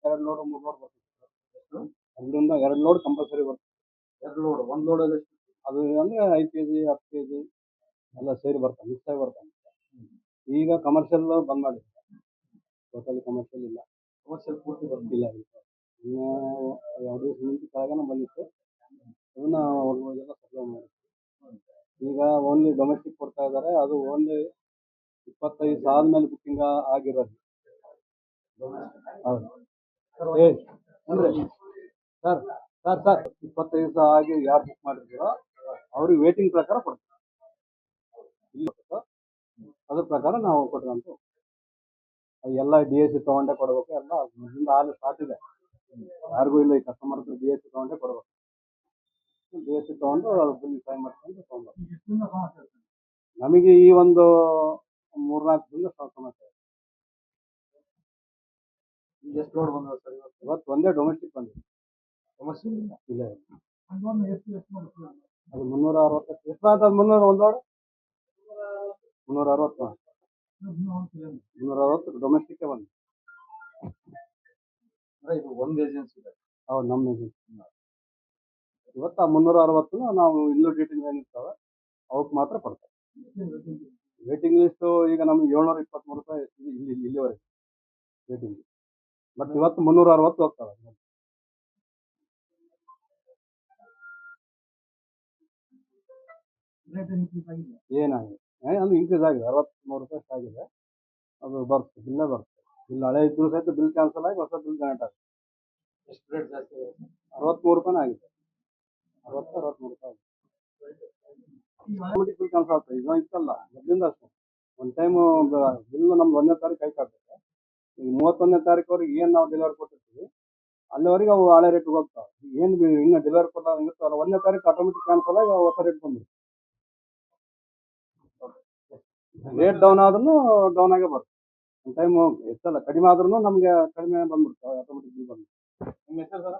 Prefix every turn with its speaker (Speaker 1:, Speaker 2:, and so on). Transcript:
Speaker 1: 2 load 3 load ಬರ್ತದೆ. ಅಲ್ಲಿಂದ 2 load compulsory ಬರ್ತದೆ.
Speaker 2: 2 ಲೋಡ್ 1 ಲೋಡಲ್ಲಿ
Speaker 1: ಅದು ಅಂದ್ರೆ 5 ಕೆಜಿ 10 ಕೆಜಿ ಎಲ್ಲ ಸೇರಿ ಬರ್ತವೆ, ಮಿಕ್ಸ್ ಆಗಿ ಬರ್ತವೆ. ಈಗ ಕಮರ್ಷಿಯಲ್ ಬಂದ್ ಮಾಡಿದ್ದಾರೆ, ಟೋಟಲಿ ಕಮರ್ಷಿಯಲ್ ಇಲ್ಲ.
Speaker 2: ಕಮರ್ಷಿಯಲ್ ಪೂರ್ತಿ
Speaker 1: ಇಲ್ಲ ಇನ್ನು 2 ದಿವಸ ಮುಂಚೆ ಕೆಳಗನ ಬಂದಿತ್ತು, ಅದನ್ನ ಅವ್ರಿಗೆಲ್ಲ ಸಪ್ಲೈ ಮಾಡಿ. ಈಗ ಓನ್ಲಿ ಡೊಮೆಸ್ಟಿಕ್ ಕೊಡ್ತಾ ಇದ್ದಾರೆ. ಅದು ಓನ್ಲಿ 25 ಸಾಲ ಮೇಲೆ ಬುಕ್ಕಿಂಗ್ ಆಗಿರೋದು. ಹೌದು ಅಂದ್ರೆ ಸರ್ 25 ದಿವಸ ಆಗಿ ಯಾರು ಬುಕ್ ಮಾಡಿರ್ತೀರೋ ಅವ್ರಿಗೆ ವೇಟಿಂಗ್ ಪ್ರಕಾರ ಕೊಡ್ತೀವಿ. ಇಲ್ಲ ಅದ್ರ ಪ್ರಕಾರ ನಾವು ಕೊಟ್ಕೊಂತ ಎಲ್ಲ DSC ತಗೊಂಡೇ ಕೊಡ್ಬೇಕು. ಎಲ್ಲ ಮೊದಲಿಂದ ಹಾಲು ಸ್ಟಾರ್ಟ್ ಇದೆ, ಯಾರಿಗೂ ಇಲ್ಲ. ಈ ಕಸ್ಟಮರ್ DSC ತಗೊಂಡೇ ಕೊಡ್ಬೇಕು. DSC ತಗೊಂಡು ಅದು ಬಿಲ್ ಸೈನ್ ಮಾಡ್ಕೊಂಡು ತಗೊಂಡು ನಮಗೆ ಈ ಒಂದು 3-4 ದಿನ ಸಮಸ್ಯೆ.
Speaker 2: ಈಗ ಎಷ್ಟು ಲೋಡ್ ಬಂದ ಸರ್
Speaker 1: ಇವತ್ತು ಒಂದೇ ಡೊಮೆಸ್ಟಿಕ್ ಬಂದಿದೆ.
Speaker 2: ಕಮರ್ಷಿಯಲ್
Speaker 1: ಇಲ್ಲ ಅದು 360 ಎಷ್ಟು ಆಯ್ತು? ಅದು 300 ಒಂದು ಲೋಡ್ 360 ಡೊಮೆಸ್ಟಿಕ್ ಬಂದು.
Speaker 2: ಇದು ಒಂದು ಏಜೆನ್ಸಿ ಇದೆ.
Speaker 1: ಹೌದು, ನಮ್ಮ ಏಜೆನ್ಸಿ. ಇವತ್ತು ಆ 360 ನಾವು ಇಲ್ಲೂ ಡೀಟೇಲ್ ಏನಿರ್ತಾವೆ ಅವಕ್ಕೆ ಮಾತ್ರ ಕೊಡ್ತೇವೆ. ವೇಟಿಂಗ್ ಲಿಸ್ಟು ಈಗ ನಮ್ಗೆ 723 ರೂಪಾಯಿ ಇಲ್ಲಿವರೆಗೆ ವೇಟಿಂಗ್. ಬಟ್ ಇವತ್ತು 360 ಹೋಗ್ತವೆ. ಏನಾಗಿದೆ ಅಂದ್ರೆ ಇನ್ಕ್ರೀಸ್ ಆಗಿದೆ, 63 ರೂಪಾಯಿ ಆಗಿದೆ. ಅದು ಬರುತ್ತೆ, ಬಿಲ್ಲೇ ಬರುತ್ತೆ. ಬಿಲ್ ಹಳೆ ಇದ್ರು ಸಹಿತ ಬಿಲ್ ಕ್ಯಾನ್ಸಲ್ ಆಗಿ ಹೊಸ ಬಿಲ್ ಜನರೇಟ್ ಆಗುತ್ತೆ.
Speaker 2: ಎಷ್ಟು ರೇಟ್ ಜಾಸ್ತಿ ಆಗಿದೆ?
Speaker 1: 63 ರೂಪಾಯಿ ಆಗಿದೆ. 63 ರೂಪಾಯಿ ಬಿಲ್ ಕ್ಯಾನ್ಸಲ್ ಆಗ್ತದೆ. ಈಗ ಇತ್ತಲ್ಲ ಮೊದಲಿಂದ ಅಷ್ಟೇ. ಒಂದು ಟೈಮು ಬಿಲ್ ನಮ್ದು 1ನೇ ತಾರೀಕು ಆಗ್ತದೆ. ಈಗ 31ನೇ ತಾರೀಕುವರೆಗೆ ಏನು ನಾವು ಡೆಲಿವರಿ ಕೊಟ್ಟಿರ್ತೀವಿ ಅಲ್ಲಿವರೆಗೆ ಅವು ಹಳೆ ರೇಟ್ಗೆ ಹೋಗ್ತಾವೆ. ಏನು ಇನ್ನು ಡೆಲಿವರಿ ಕೊಟ್ಟಾಗ ಇರುತ್ತಲ್ಲ 1ನೇ ತಾರೀಕು ಆಟೋಮೆಟಿಕ್ ಕ್ಯಾನ್ಸಲ್ ಆಗಿ ಹೊಸ ರೇಟ್ ಬಂದ್ಬಿಡುತ್ತೆ. ರೇಟ್ ಡೌನ್ ಆದ್ರೂ ಡೌನ್ ಆಗೇ ಬರುತ್ತೆ. ಒಂದು ಟೈಮು ಹೆಚ್ಚಲ್ಲ ಕಡಿಮೆ ಆದ್ರೂ ನಮಗೆ ಕಡಿಮೆ ಬಂದ್ಬಿಡ್ತಾವೆ, ಆಟೋಮೆಟಿಕ್ ಬಿಲ್ ಬಂದ್ಬಿಡುತ್ತೆ.
Speaker 2: ನಿಮ್ಮ ಹೆಸರು ಸರ್?